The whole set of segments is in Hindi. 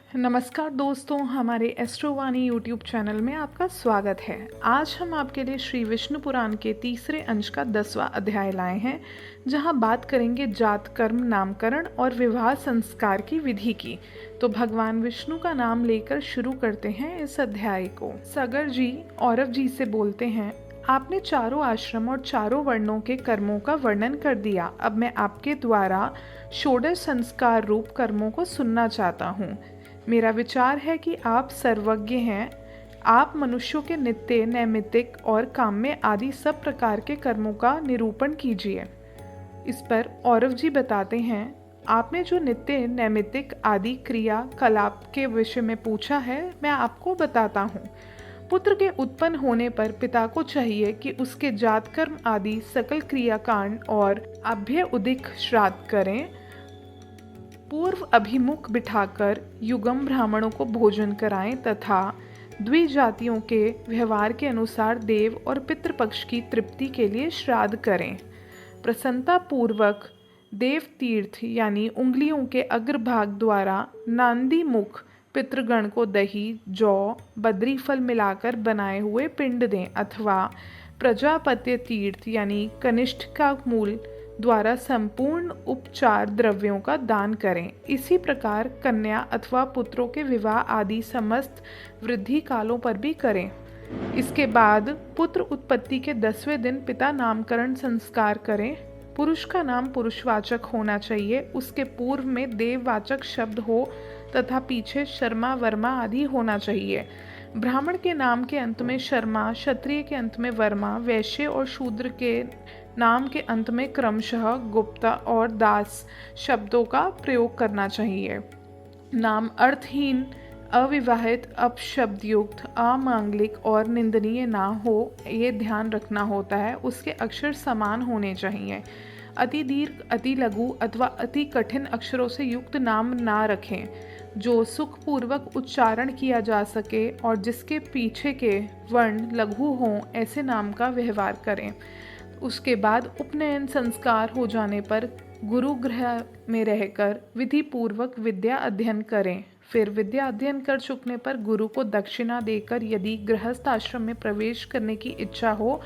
नमस्कार दोस्तों, हमारे एस्ट्रोवाणी यूट्यूब चैनल में आपका स्वागत है। आज हम आपके लिए श्री विष्णु पुराण के तीसरे अंश का 10वां अध्याय लाए हैं, जहां बात करेंगे जात कर्म नामकरण और विवाह संस्कार की विधि की। तो भगवान विष्णु का नाम लेकर शुरू करते हैं इस अध्याय को। सगर जी औरव जी से बोलते हैं, आपने चारों आश्रम और चारों वर्णों के कर्मों का वर्णन कर दिया। अब मैं आपके द्वारा षोडश संस्कार रूप कर्मों को सुनना चाहता हूँ। मेरा विचार है कि आप सर्वज्ञ हैं। आप मनुष्यों के नित्य, नैमित्तिक और काम्य आदि सब प्रकार के कर्मों का निरूपण कीजिए। इस पर औरव जी बताते हैं, आपने जो नित्य, नैमित्तिक आदि क्रिया कलाप के विषय में पूछा है, मैं आपको बताता हूँ। पुत्र के उत्पन्न होने पर पिता को चाहिए कि उसके जात कर्म आदि सकल क्रियाकांड और अभ्य उदिक श्राद्ध करें। पूर्व अभिमुख बिठाकर युगम ब्राह्मणों को भोजन कराएं तथा द्विजातियों के व्यवहार के अनुसार देव और पितृपक्ष की तृप्ति के लिए श्राद्ध करें। प्रसन्नता पूर्वक देव तीर्थ यानी उंगलियों के अग्रभाग द्वारा नांदी मुख पितृगण को दही, जौ, बद्री फल मिलाकर बनाए हुए पिंड दें अथवा प्रजापत्य तीर्थ यानी कनिष्ठ का मूल द्वारा संपूर्ण उपचार द्रव्यों का दान करें। इसी प्रकार कन्या अथवा पुत्रों के विवाह आदि समस्त वृद्धि कालों पर भी करें। इसके बाद पुत्र उत्पत्ति के 10वें दिन पिता नामकरण संस्कार करें। पुरुष का नाम पुरुषवाचक होना चाहिए, उसके पूर्व में देववाचक शब्द हो तथा पीछे शर्मा, वर्मा आदि होना चाहिए। ब्राह्मण के नाम के अंत में शर्मा, क्षत्रिय के अंत में वर्मा, वैश्य और शूद्र के नाम के अंत में क्रमशः गुप्ता और दास शब्दों का प्रयोग करना चाहिए। नाम अर्थहीन, अविवाहित, अपशब्दयुक्त, अमांगलिक और निंदनीय ना हो, ये ध्यान रखना होता है। उसके अक्षर समान होने चाहिए। अति दीर्घ, अति लघु अथवा अति कठिन अक्षरों से युक्त नाम ना रखें। जो सुखपूर्वक उच्चारण किया जा सके और जिसके पीछे के वर्ण लघु हों, ऐसे नाम का व्यवहार करें। उसके बाद उपनयन संस्कार हो जाने पर गुरु गृह में रहकर विधि पूर्वक विद्या अध्ययन करें। फिर विद्या अध्ययन कर चुकने पर गुरु को दक्षिणा देकर यदि गृहस्थ आश्रम में प्रवेश करने की इच्छा हो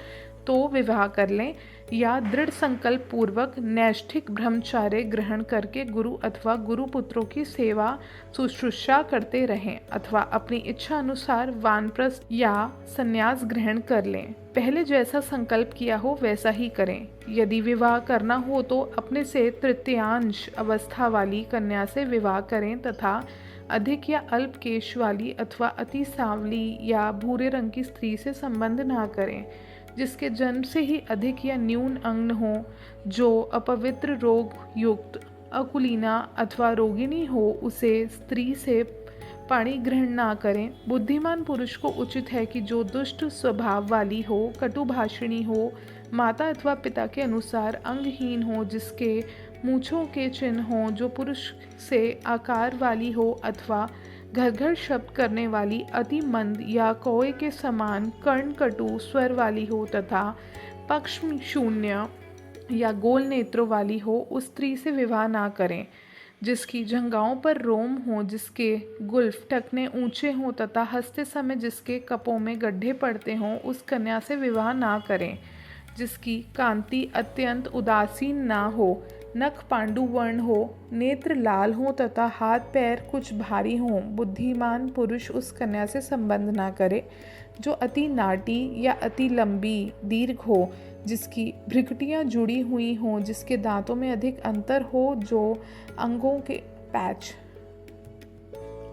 तो विवाह कर लें, या दृढ़ संकल्प पूर्वक नैष्ठिक ब्रह्मचार्य ग्रहण करके गुरु अथवा गुरुपुत्रों की सेवा शुश्रूषा करते रहें, अथवा अपनी इच्छा अनुसार वानप्रस्थ या संन्यास ग्रहण कर लें। पहले जैसा संकल्प किया हो वैसा ही करें। यदि विवाह करना हो तो अपने से तृतीयांश अवस्था वाली कन्या से विवाह करें तथा अधिक या अल्प केश वाली अथवा अति सांवली या भूरे रंग की स्त्री से संबंध ना करें। जिसके जन्म से ही अधिक या न्यून अंग हो, जो अपवित्र, रोग युक्त, अकुलीना अथवा रोगिणी हो, उसे स्त्री से पाणी ग्रहण ना करें। बुद्धिमान पुरुष को उचित है कि जो दुष्ट स्वभाव वाली हो, कटुभाषिणी हो, माता अथवा पिता के अनुसार अंगहीन हो, जिसके मूँछों के चिन्ह हों, जो पुरुष से आकार वाली हो अथवा घर घर शब्द करने वाली, अति मंद या कौए के समान कर्ण कटु स्वर वाली हो तथा पक्ष शून्य या गोल नेत्रों वाली हो, उस स्त्री से विवाह ना करें। जिसकी जंघाओं पर रोम हो, जिसके गुल्फ टखने ऊंचे हों तथा हंसते समय जिसके कपों में गड्ढे पड़ते हों, उस कन्या से विवाह ना करें। जिसकी कांति अत्यंत उदासीन ना हो, नख पांडु वर्ण हो, नेत्र लाल हो तथा हाथ पैर कुछ भारी हों, बुद्धिमान पुरुष उस कन्या से संबंध ना करे। जो अति नाटी या अति लंबी दीर्घ हो, जिसकी भ्रिकुटियाँ जुड़ी हुई हों, जिसके दांतों में अधिक अंतर हो, जो अंगों के पैच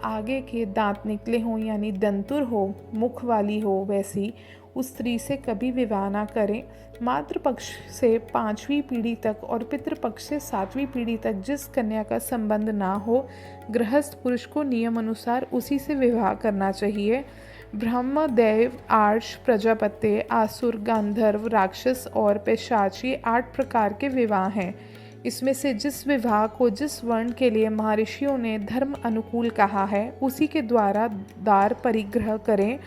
आगे के दांत निकले हों यानी दंतुर हो, मुख वाली हो, वैसी उस स्त्री से कभी विवाह ना करें। मातृपक्ष से 5वीं पीढ़ी तक और पितृपक्ष से 7वीं पीढ़ी तक जिस कन्या का संबंध ना हो, गृहस्थ पुरुष को नियम अनुसार उसी से विवाह करना चाहिए। ब्रह्म, देव, आर्ष, प्रजापत्य, आसुर, गांधर्व, राक्षस और पैशाची 8 प्रकार के विवाह हैं। इसमें से जिस विवाह को जिस वर्ण के लिए महर्षियों ने धर्म अनुकूल कहा है, उसी के द्वारा दार परिग्रह करें।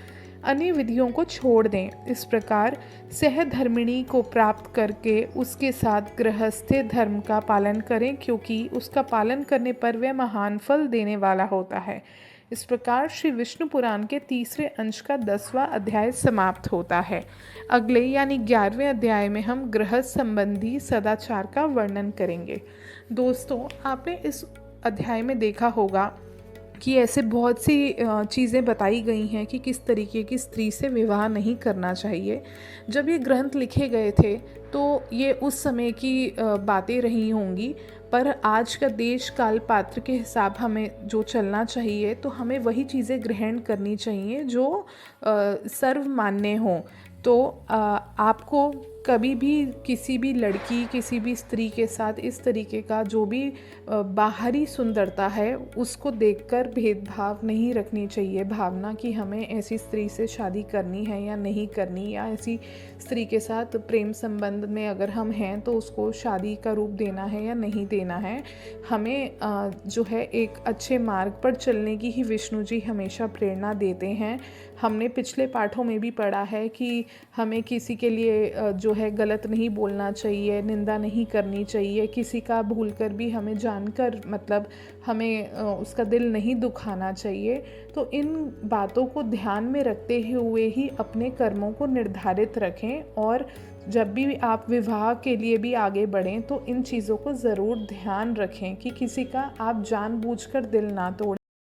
अन्य विधियों को छोड़ दें। इस प्रकार सहधर्मिणी को प्राप्त करके उसके साथ गृहस्थ धर्म का पालन करें, क्योंकि उसका पालन करने पर वह महान फल देने वाला होता है। इस प्रकार श्री विष्णु पुराण के तीसरे अंश का 10वां अध्याय समाप्त होता है। अगले यानी 11वें अध्याय में हम गृहस्थ संबंधी सदाचार का वर्णन करेंगे। दोस्तों, आपने इस अध्याय में देखा होगा कि ऐसे बहुत सी चीज़ें बताई गई हैं कि किस तरीके की स्त्री से विवाह नहीं करना चाहिए। जब ये ग्रंथ लिखे गए थे तो ये उस समय की बातें रही होंगी, पर आज का देश काल पात्र के हिसाब हमें जो चलना चाहिए, तो हमें वही चीज़ें ग्रहण करनी चाहिए जो सर्वमान्य हों। तो आपको कभी भी किसी भी लड़की, किसी भी स्त्री के साथ इस तरीके का जो भी बाहरी सुंदरता है उसको देखकर भेदभाव नहीं रखनी चाहिए, भावना कि हमें ऐसी स्त्री से शादी करनी है या नहीं करनी, या ऐसी स्त्री के साथ प्रेम संबंध में अगर हम हैं तो उसको शादी का रूप देना है या नहीं देना है। हमें जो है एक अच्छे मार्ग पर चलने की ही विष्णु जी हमेशा प्रेरणा देते हैं। हमने पिछले पाठों में भी पढ़ा है कि हमें किसी के लिए जो है गलत नहीं बोलना चाहिए, निंदा नहीं करनी चाहिए, किसी का भूलकर भी हमें जानकर मतलब हमें उसका दिल नहीं दुखाना चाहिए। तो इन बातों को ध्यान में रखते हुए ही अपने कर्मों को निर्धारित रखें, और जब भी आप विवाह के लिए भी आगे बढ़ें तो इन चीज़ों को ज़रूर ध्यान रखें कि किसी का आप जानबूझकर दिल ना तोड़ें।